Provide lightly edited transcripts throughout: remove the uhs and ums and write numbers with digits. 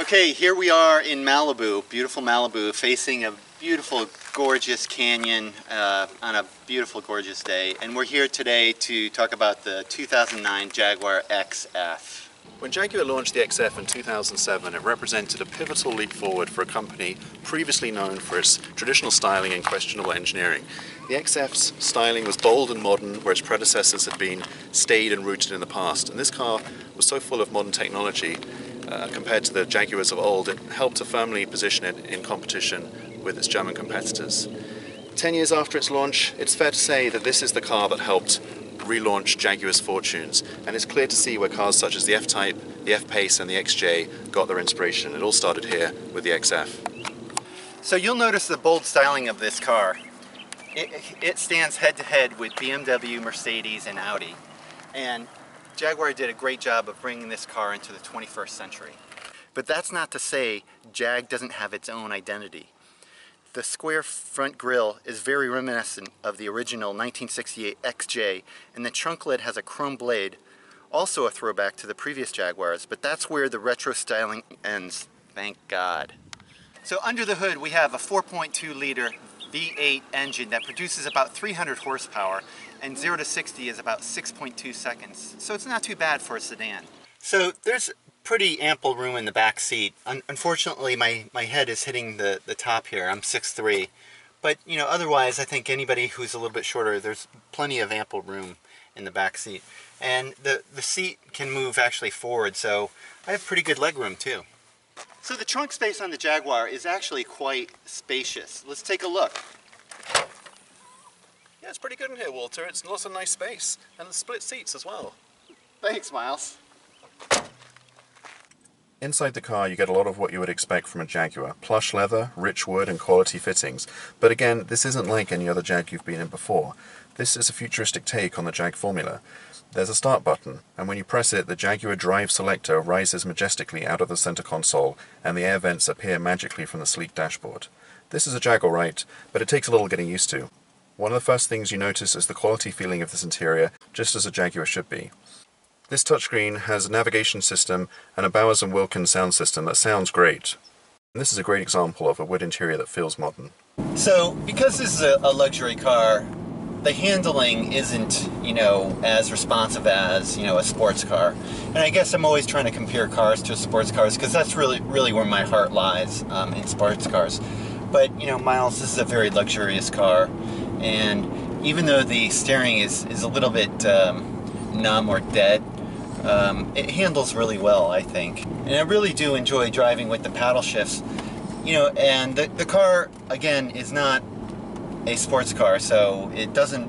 Okay, here we are in Malibu, beautiful Malibu, facing a beautiful, gorgeous canyon on a beautiful, gorgeous day. And we're here today to talk about the 2009 Jaguar XF. When Jaguar launched the XF in 2007, it represented a pivotal leap forward for a company previously known for its traditional styling and questionable engineering. The XF's styling was bold and modern, where its predecessors had been staid and rooted in the past. And this car was so full of modern technology, compared to the Jaguars of old, it helped to firmly position it in competition with its German competitors. 10 years after its launch, it's fair to say that this is the car that helped relaunch Jaguar's fortunes, and it's clear to see where cars such as the F-Type, the F-Pace and the XJ got their inspiration. It all started here with the XF. So you'll notice the bold styling of this car. It stands head-to-head with BMW, Mercedes and Audi, and Jaguar did a great job of bringing this car into the 21st century. But that's not to say Jag doesn't have its own identity. The square front grille is very reminiscent of the original 1968 XJ, and the trunk lid has a chrome blade, also a throwback to the previous Jaguars, but that's where the retro styling ends, thank God. So under the hood we have a 4.2 liter V8 engine that produces about 300 horsepower, and 0 to 60 is about 6.2 seconds. So it's not too bad for a sedan. So there's pretty ample room in the back seat. Unfortunately, my head is hitting the top here. I'm 6'3", but you know, otherwise I think anybody who's a little bit shorter, there's plenty of ample room in the back seat. And the seat can move actually forward, so I have pretty good leg room too. So the trunk space on the Jaguar is actually quite spacious. Let's take a look. Yeah, it's pretty good in here, Walter. It's lots of nice space, and the split seats as well. Thanks, Miles. Inside the car you get a lot of what you would expect from a Jaguar. Plush leather, rich wood and quality fittings. But again, this isn't like any other Jag you've been in before. This is a futuristic take on the Jag formula. There's a start button, and when you press it, the Jaguar drive selector rises majestically out of the center console, and the air vents appear magically from the sleek dashboard. This is a Jag alright, but it takes a little getting used to. One of the first things you notice is the quality feeling of this interior, just as a Jaguar should be. This touchscreen has a navigation system and a Bowers & Wilkins sound system that sounds great. And this is a great example of a wood interior that feels modern. So, because this is a luxury car, the handling isn't, you know, as responsive as, you know, a sports car. And I guess I'm always trying to compare cars to sports cars because that's really where my heart lies, in sports cars. But, you know, Miles, this is a very luxurious car, and even though the steering is a little bit numb or dead, it handles really well, I think. And I really do enjoy driving with the paddle shifts. You know, and the car, again, is not a sports car, so it doesn't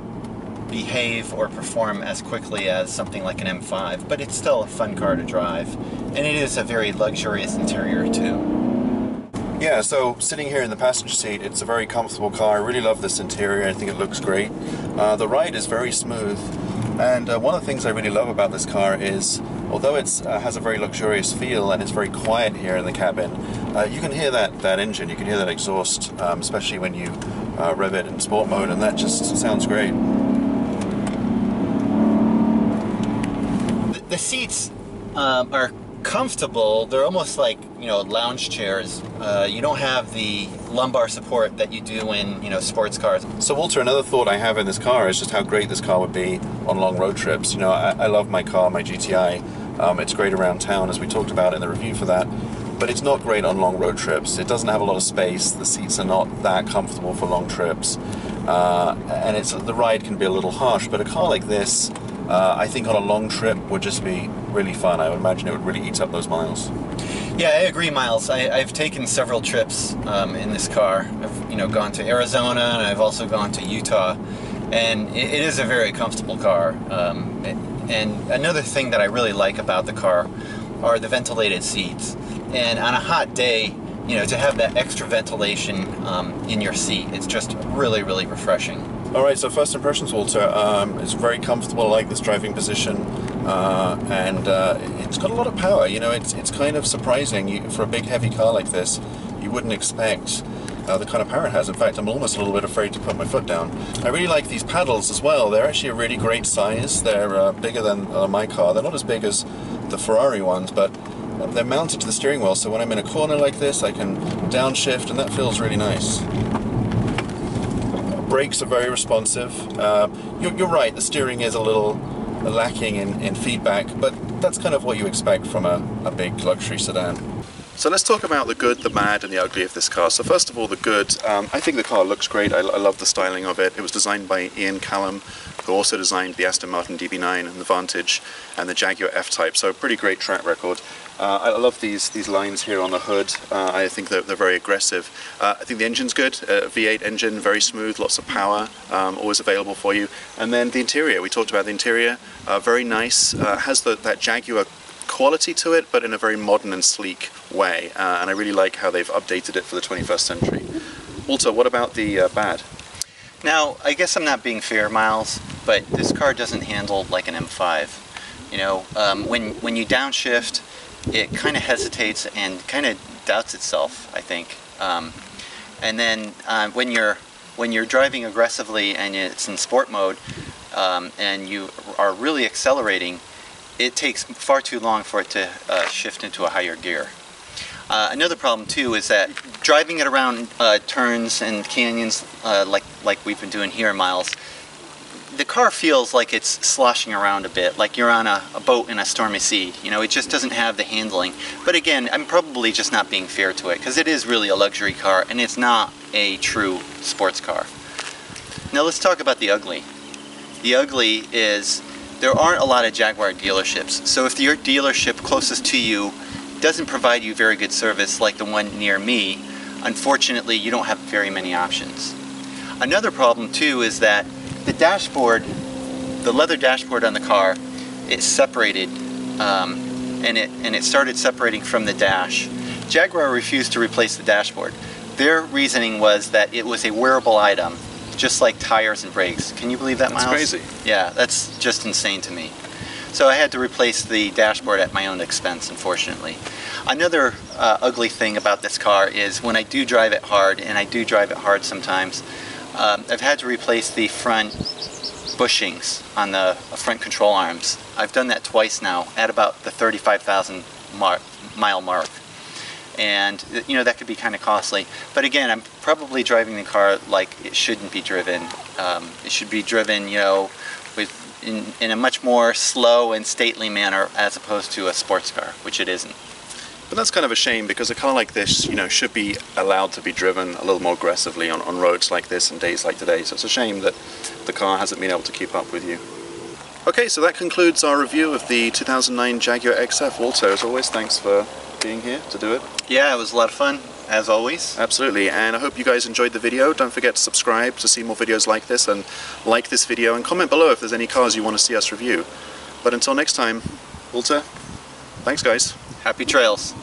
behave or perform as quickly as something like an M5, but it's still a fun car to drive. And it is a very luxurious interior too. Yeah, so sitting here in the passenger seat, it's a very comfortable car. I really love this interior. I think it looks great. The ride is very smooth. And one of the things I really love about this car is, although it has a very luxurious feel and it's very quiet here in the cabin, you can hear that engine, you can hear that exhaust, especially when you rev it in sport mode, and that just sounds great. The seats are comfortable. They're almost like, you know, lounge chairs. You don't have the lumbar support that you do in, you know, sports cars. So Walter, another thought I have in this car is just how great this car would be on long road trips. You know, I love my car, my GTI. It's great around town, as we talked about in the review for that, but it's not great on long road trips. It doesn't have a lot of space. The seats are not that comfortable for long trips, and the ride can be a little harsh. But a car like this, I think on a long trip would just be really fun. I would imagine it would really eat up those miles. Yeah, I agree, Miles. I've taken several trips in this car. I've, you know, gone to Arizona, and I've also gone to Utah, and it is a very comfortable car. And another thing that I really like about the car are the ventilated seats. And on a hot day, you know, to have that extra ventilation in your seat, it's just really refreshing. Alright, so first impressions, Walter. It's very comfortable. I like this driving position, and it's got a lot of power. You know, it's kind of surprising. For a big heavy car like this, you wouldn't expect the kind of power it has. In fact, I'm almost a little bit afraid to put my foot down. I really like these paddles as well. They're actually a really great size. They're bigger than my car. They're not as big as the Ferrari ones, but they're mounted to the steering wheel, so when I'm in a corner like this, I can downshift, and that feels really nice. Brakes are very responsive. You're right, the steering is a little lacking in feedback, but that's kind of what you expect from a big luxury sedan. So let's talk about the good, the bad, and the ugly of this car. So first of all, the good. I think the car looks great. I love the styling of it. It was designed by Ian Callum, who also designed the Aston Martin DB9 and the Vantage and the Jaguar F-Type. So a pretty great track record. I love these lines here on the hood. I think they're very aggressive. I think the engine's good. V8 engine, very smooth, lots of power, always available for you. And then the interior. We talked about the interior. Very nice. Has that Jaguar quality to it, but in a very modern and sleek way, and I really like how they've updated it for the 21st century. Walter, what about the bad? Now, I guess I'm not being fair, Miles, but this car doesn't handle like an M5. You know, when you downshift, it kind of hesitates and kind of doubts itself, I think. And then when you're driving aggressively and it's in sport mode, and you are really accelerating, it takes far too long for it to shift into a higher gear. Another problem too is that driving it around turns and canyons like we've been doing here, Miles, the car feels like it's sloshing around a bit, like you're on a boat in a stormy sea. You know, it just doesn't have the handling. But again, I'm probably just not being fair to it, because it is really a luxury car and it's not a true sports car. Now let's talk about the ugly. The ugly is there aren't a lot of Jaguar dealerships, so if your dealership closest to you doesn't provide you very good service like the one near me, unfortunately you don't have very many options. Another problem too is that the dashboard, the leather dashboard on the car, it's separated, and it started separating from the dash. Jaguar refused to replace the dashboard. Their reasoning was that it was a wearable item, just like tires and brakes. Can you believe that, Miles? That's crazy. Yeah, that's just insane to me. So I had to replace the dashboard at my own expense, unfortunately. Another ugly thing about this car is when I do drive it hard, and I do drive it hard sometimes, I've had to replace the front bushings on the front control arms. I've done that twice now at about the 35,000 mile mark. And you know, that could be kind of costly. But again, I'm probably driving the car like it shouldn't be driven. It should be driven, you know, in a much more slow and stately manner as opposed to a sports car, which it isn't. But that's kind of a shame, because a car like this, you know, should be allowed to be driven a little more aggressively on roads like this and days like today. So it's a shame that the car hasn't been able to keep up with you. Okay, so that concludes our review of the 2009 Jaguar XF. Walter, as always, thanks for being here to do it. Yeah, it was a lot of fun, as always. Absolutely, and I hope you guys enjoyed the video. Don't forget to subscribe to see more videos like this, and like this video, and comment below if there's any cars you want to see us review. But until next time, Walter, thanks guys. Happy trails.